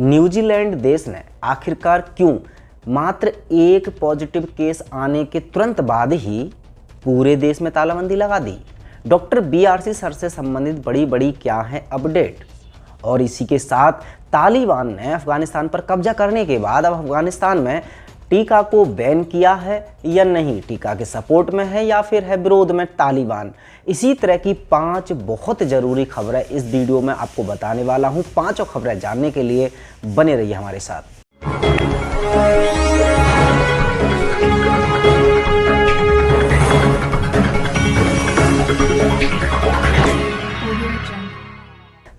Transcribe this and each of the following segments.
New Zealand देश ने आखिरकार क्यों मात्र एक पॉजिटिव केस आने के तुरंत बाद ही पूरे देश में तालाबंदी लगा दी। डॉक्टर BRC सर से संबंधित बड़ी क्या है अपडेट। और इसी के साथ तालिबान ने अफगानिस्तान पर कब्जा करने के बाद अब अफगानिस्तान में टीका को बैन किया है या नहीं, टीका के सपोर्ट में है या फिर है विरोध में तालिबान। इसी तरह की 5 बहुत ज़रूरी खबरें इस वीडियो में आपको बताने वाला हूं। 5 खबरें जानने के लिए बने रहिए हमारे साथ।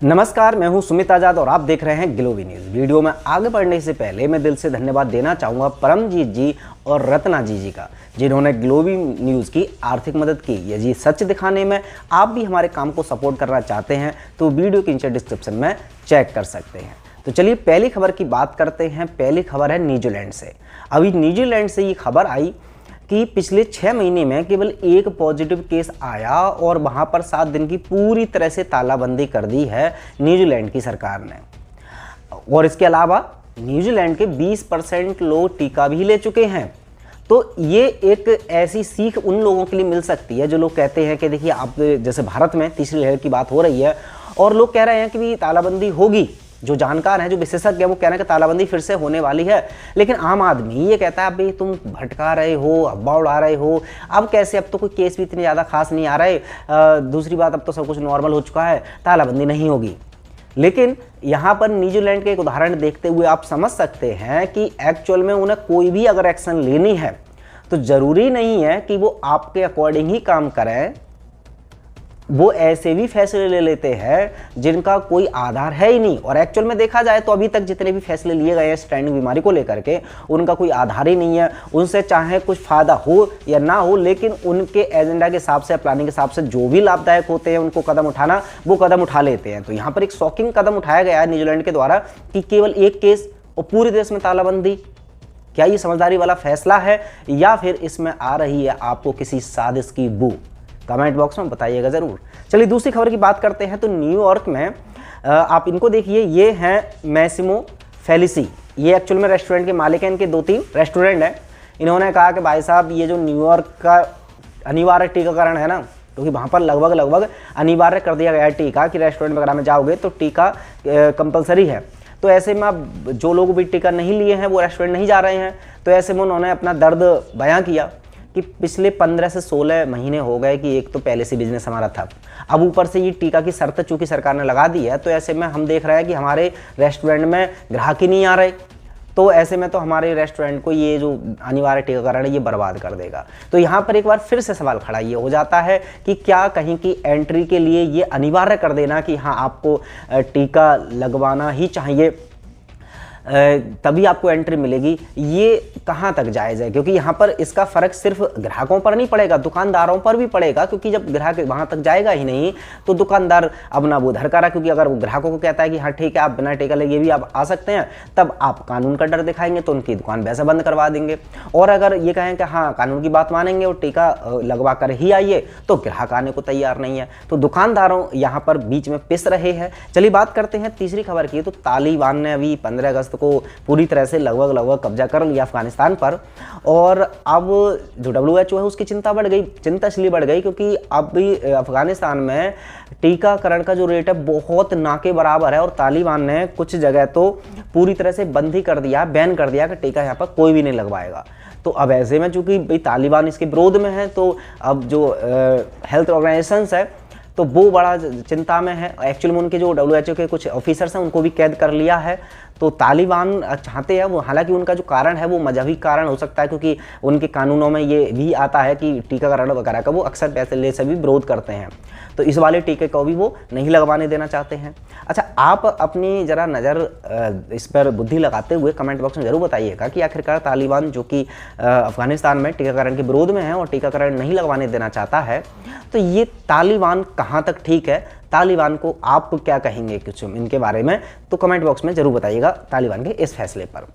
नमस्कार, मैं हूं सुमित आजाद और आप देख रहे हैं ग्लोबी न्यूज़। वीडियो में आगे बढ़ने से पहले मैं दिल से धन्यवाद देना चाहूँगा परमजीत जी और रत्ना जी का, जिन्होंने ग्लोबी न्यूज़ की आर्थिक मदद की। यदि सच दिखाने में आप भी हमारे काम को सपोर्ट करना चाहते हैं तो वीडियो के नीचे डिस्क्रिप्शन में चेक कर सकते हैं। तो चलिए पहली खबर की बात करते हैं। पहली खबर है न्यूजीलैंड से। अभी न्यूजीलैंड से ये खबर आई कि पिछले 6 महीने में केवल एक पॉजिटिव केस आया और वहां पर 7 दिन की पूरी तरह से तालाबंदी कर दी है न्यूजीलैंड की सरकार ने। और इसके अलावा न्यूजीलैंड के 20% लोग टीका भी ले चुके हैं। तो ये एक ऐसी सीख उन लोगों के लिए मिल सकती है जो लोग कहते हैं कि देखिए, आप जैसे भारत में तीसरी लहर की बात हो रही है और लोग कह रहे हैं कि भी तालाबंदी होगी। जो जानकार हैं, जो विशेषज्ञ हैं, वो कह रहे हैं कि तालाबंदी फिर से होने वाली है। लेकिन आम आदमी ये कहता है अभी तुम भटका रहे हो, अफवाह उड़ा रहे हो। अब कैसे, अब तो कोई केस भी इतने ज़्यादा खास नहीं आ रहे। दूसरी बात, अब तो सब कुछ नॉर्मल हो चुका है, तालाबंदी नहीं होगी। लेकिन यहाँ पर न्यूजीलैंड के एक उदाहरण देखते हुए आप समझ सकते हैं कि एक्चुअल में उन्हें कोई भी अगर एक्शन लेनी है तो ज़रूरी नहीं है कि वो आपके अकॉर्डिंग ही काम करें। वो ऐसे भी फैसले ले लेते हैं जिनका कोई आधार है ही नहीं। और एक्चुअल में देखा जाए तो अभी तक जितने भी फैसले लिए गए हैं स्टैंडिंग बीमारी को लेकर के, उनका कोई आधार ही नहीं है। उनसे चाहे कुछ फ़ायदा हो या ना हो, लेकिन उनके एजेंडा के हिसाब से, प्लानिंग के हिसाब से जो भी लाभदायक होते हैं उनको कदम उठाना, वो कदम उठा लेते हैं। तो यहाँ पर एक शॉकिंग कदम उठाया गया है न्यूजीलैंड के द्वारा कि केवल एक केस और पूरे देश में तालाबंदी। क्या ये समझदारी वाला फैसला है या फिर इसमें आ रही है आपको किसी साजिश की बू? कमेंट बॉक्स में बताइएगा ज़रूर। चलिए दूसरी खबर की बात करते हैं। तो न्यूयॉर्क में आप इनको देखिए, ये हैं मैसिमो फेलिसी। ये एक्चुअल में रेस्टोरेंट के मालिक हैं। इनके 2-3 रेस्टोरेंट हैं। इन्होंने कहा कि भाई साहब, ये जो न्यूयॉर्क का अनिवार्य टीकाकरण है ना, क्योंकि वहाँ पर लगभग अनिवार्य कर दिया गया है टीका, कि रेस्टोरेंट वगैरह में जाओगे तो टीका कंपलसरी है। तो ऐसे में अब जो लोग भी टीका नहीं लिए हैं वो रेस्टोरेंट नहीं जा रहे हैं। तो ऐसे में उन्होंने अपना दर्द बयां किया कि पिछले 15 से 16 महीने हो गए कि एक तो पहले से बिजनेस हमारा था, अब ऊपर से ये टीका की शर्त चूंकि सरकार ने लगा दी है, तो ऐसे में हम देख रहे हैं कि हमारे रेस्टोरेंट में ग्राहक ही नहीं आ रहे। तो ऐसे में तो हमारे रेस्टोरेंट को ये जो अनिवार्य टीकाकरण है ये बर्बाद कर देगा। तो यहाँ पर एक बार फिर से सवाल खड़ा ये हो जाता है कि क्या कहीं की एंट्री के लिए ये अनिवार्य कर देना कि हाँ, आपको टीका लगवाना ही चाहिए, तभी आपको एंट्री मिलेगी, ये कहाँ तक जायज़ है? क्योंकि यहाँ पर इसका फ़र्क सिर्फ ग्राहकों पर नहीं पड़ेगा, दुकानदारों पर भी पड़ेगा। क्योंकि जब ग्राहक वहाँ तक जाएगा ही नहीं तो दुकानदार अब ना वो धर करा, क्योंकि अगर वो ग्राहकों को कहता है कि हाँ ठीक है, आप बिना टीका लगे भी आप आ सकते हैं, तब आप कानून का डर दिखाएंगे तो उनकी दुकान वैसे बंद करवा देंगे। और अगर ये कहें कि हाँ कानून की बात मानेंगे और टीका लगवा कर ही आइए, तो ग्राहक आने को तैयार नहीं है। तो दुकानदारों यहाँ पर बीच में पिस रहे हैं। चलिए बात करते हैं तीसरी खबर की। तो तालिबान ने अभी 15 अगस्त को पूरी तरह से लगभग कब्जा कर लिया अफगानिस्तान पर। और अब जो WHO है उसकी चिंता बढ़ गई। चिंता इसलिए बढ़ गई क्योंकि अब भी अफगानिस्तान में टीकाकरण का जो रेट है बहुत ना के बराबर है। और तालिबान ने कुछ जगह तो पूरी तरह से बंद ही कर दिया, बैन कर दिया कि टीका यहाँ पर कोई भी नहीं लगवाएगा। तो अब ऐसे में चूंकि भाई तालिबान इसके विरोध में है, तो अब जो हेल्थ ऑर्गेनाइजेशंस है तो वो बड़ा चिंता में है। एक्चुअली में उनके जो WHO के कुछ ऑफिसर्स हैं उनको भी कैद कर लिया है। तो तालिबान चाहते हैं वो, हालांकि उनका जो कारण है वो मजहबी कारण हो सकता है, क्योंकि उनके कानूनों में ये भी आता है कि टीकाकरण वगैरह का वो अक्सर पैसे से भी विरोध करते हैं। तो इस वाले टीके को भी वो नहीं लगवाने देना चाहते हैं। अच्छा, आप अपनी ज़रा नज़र इस पर बुद्धि लगाते हुए कमेंट बॉक्स में ज़रूर बताइएगा कि आखिरकार तालिबान जो कि अफगानिस्तान में टीकाकरण के विरोध में है और टीकाकरण नहीं लगवाने देना चाहता है, तो ये तालिबान कहाँ तक ठीक है? तालिबान को आप क्या कहेंगे कुछ इनके बारे में? तो कमेंट बॉक्स में ज़रूर बताइएगा तालिबान के इस फैसले पर।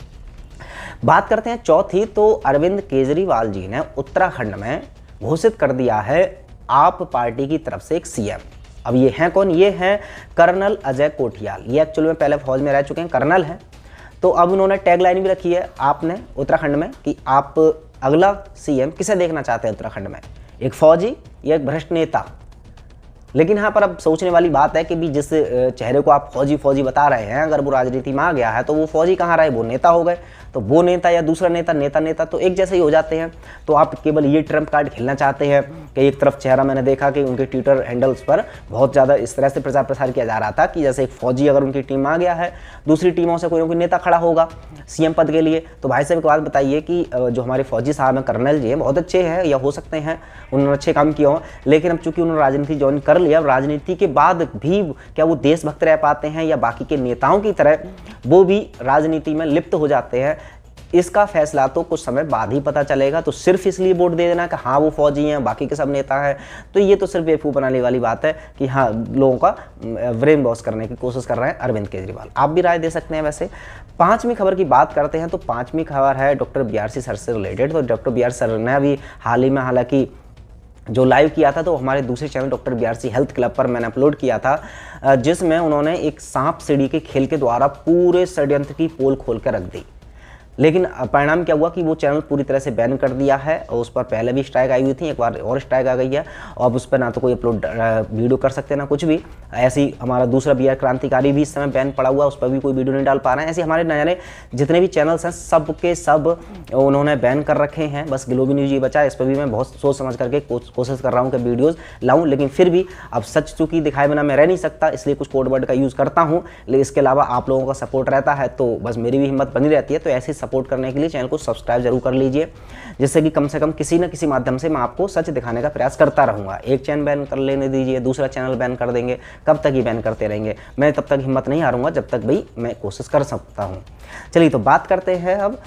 बात करते हैं चौथी। तो अरविंद केजरीवाल जी ने उत्तराखंड में घोषित कर दिया है आप पार्टी की तरफ से एक CM। अब ये हैं कौन? ये हैं कर्नल अजय कोठियाल। ये एक्चुअल में पहले फौज में रह चुके हैं, कर्नल हैं। तो अब उन्होंने टैगलाइन भी रखी है आपने उत्तराखंड में कि आप अगला सीएम किसे देखना चाहते हैं उत्तराखंड में, एक फौजी या एक भ्रष्ट नेता। लेकिन यहाँ पर अब सोचने वाली बात है कि भी जिस चेहरे को आप फौजी फौजी बता रहे हैं, अगर वो राजनीति में आ गया है तो वो फौजी कहाँ रहे, वो नेता हो गए। तो वो नेता या दूसरा नेता, नेता नेता तो एक जैसे ही हो जाते हैं। तो आप केवल ये ट्रम्प कार्ड खेलना चाहते हैं कि एक तरफ चेहरा, मैंने देखा कि उनके ट्विटर हैंडल्स पर बहुत ज़्यादा इस तरह से प्रचार प्रसार किया जा रहा था कि जैसे एक फौजी अगर उनकी टीम में आ गया है, दूसरी टीमों से कोई ना कोई नेता खड़ा होगा सीएम पद के लिए। तो भाई साहब एक बात बताइए कि जो हमारे फौजी साहब हैं, कर्नल जी हैं, बहुत अच्छे हैं या हो सकते हैं उन्होंने अच्छे काम किए हों, लेकिन अब चूंकि उन्होंने राजनीति ज्वाइन कर लिया, राजनीति के बाद भी क्या वो देशभक्त रह पाते हैं या बाकी के नेताओं की तरह वो भी राजनीति में लिप्त हो जाते हैं, इसका फैसला तो कुछ समय बाद ही पता चलेगा। तो सिर्फ इसलिए वोट दे देना कि हाँ वो फौजी हैं, बाकी के सब नेता हैं, तो ये तो सिर्फ बेवकूफ़ बनाने वाली बात है कि हाँ लोगों का ब्रेन वॉश करने की कोशिश कर रहे हैं अरविंद केजरीवाल। आप भी राय दे सकते हैं। वैसे पांचवी खबर की बात करते हैं तो पांचवी खबर है डॉक्टर बीआरसी सर से रिलेटेड। तो डॉक्टर बीआरसी सर ने अभी हाल ही में हालांकि जो लाइव किया था तो हमारे दूसरे channel doctor BRC health club पर मैंने अपलोड किया था, जिसमें उन्होंने एक सांप सीढ़ी के खेल के द्वारा पूरे षड्यंत्र की पोल खोल कर रख दी। लेकिन परिणाम क्या हुआ कि वो चैनल पूरी तरह से बैन कर दिया है और उस पर पहले भी स्ट्राइक आई हुई थी, एक बार और स्ट्राइक आ गई है। और अब उस पर ना तो कोई अपलोड वीडियो कर सकते ना कुछ भी। ऐसे ही हमारा दूसरा बीआर क्रांतिकारी भी इस समय बैन पड़ा हुआ है, उस पर भी कोई वीडियो नहीं डाल पा रहे हैं। ऐसे हमारे नए जितने भी चैनल्स हैं सब के सब उन्होंने बैन कर रखे हैं। बस ग्लोबी न्यूज़ ये बचा है, इस पर भी मैं बहुत सोच समझ करके कोशिश कर रहा हूँ कि वीडियोज़ लाऊँ, लेकिन फिर भी अब सच चूँकि दिखाए बिना मैं रह नहीं सकता, इसलिए कुछ कोड वर्ड का यूज़ करता हूँ। लेकिन इसके अलावा आप लोगों का सपोर्ट रहता है तो बस मेरी भी हिम्मत बनी रहती है। तो ऐसे ही सपोर्ट करने के लिए चैनल को सब्सक्राइब जरूर कर लीजिए, जिससे कि कम से कम किसी न किसी माध्यम से मैं आपको सच दिखाने का प्रयास करता रहूँगा। एक चैनल बैन कर लेने दीजिए, दूसरा चैनल बैन कर देंगे, कब तक ही बैन करते रहेंगे। मैं तब तक हिम्मत नहीं हारूंगा जब तक भाई मैं कोशिश कर सकता हूँ। चलिए तो बात करते हैं अब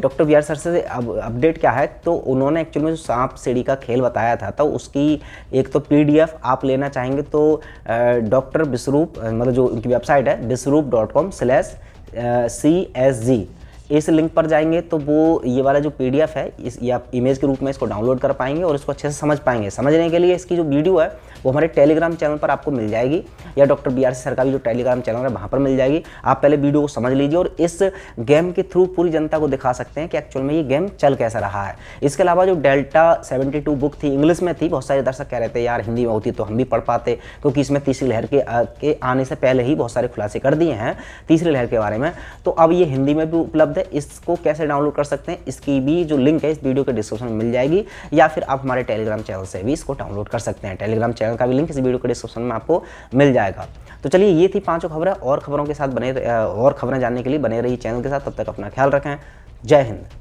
डॉक्टर बीआर सर से। अब अपडेट क्या है, तो उन्होंने एक्चुअली में जो सांप सीढ़ी का खेल बताया था तो उसकी एक तो पीडीएफ आप लेना चाहेंगे तो डॉक्टर विश्वरूप, मतलब जो उनकी वेबसाइट है viswaroop.com/CSG, इस लिंक पर जाएंगे तो वो ये वाला जो पीडीएफ है इस या इमेज के रूप में इसको डाउनलोड कर पाएंगे और इसको अच्छे से समझ पाएंगे। समझने के लिए इसकी जो वीडियो है वो हमारे टेलीग्राम चैनल पर आपको मिल जाएगी, या डॉक्टर बीआरसी सर का भी जो टेलीग्राम चैनल है वहाँ पर मिल जाएगी। आप पहले वीडियो को समझ लीजिए और इस गेम के थ्रू पूरी जनता को दिखा सकते हैं कि एक्चुअल में ये गेम चल कैसा रहा है। इसके अलावा जो डेल्टा 72 बुक थी, इंग्लिश में थी, बहुत सारे दर्शक कह रहे थे यार हिंदी में होती तो हम भी पढ़ पाते, क्योंकि इसमें तीसरी लहर के आने से पहले ही बहुत सारे खुलासे कर दिए हैं तीसरी लहर के बारे में। तो अब ये हिंदी में भी उपलब्ध है। इसको कैसे डाउनलोड कर सकते हैं इसकी भी जो लिंक है इस वीडियो के डिस्क्रिप्शन में मिल जाएगी, या फिर आप हमारे टेलीग्राम चैनल से भी इसको डाउनलोड कर सकते हैं। टेलीग्राम चैनल का भी लिंक इस वीडियो के डिस्क्रिप्शन में आपको मिल जाएगा। तो चलिए ये थी पांचों खबरें, और खबरों के साथ और खबरें जानने के लिए बने रहिए चैनल के साथ। तब तक अपना ख्याल रखें। जय हिंद।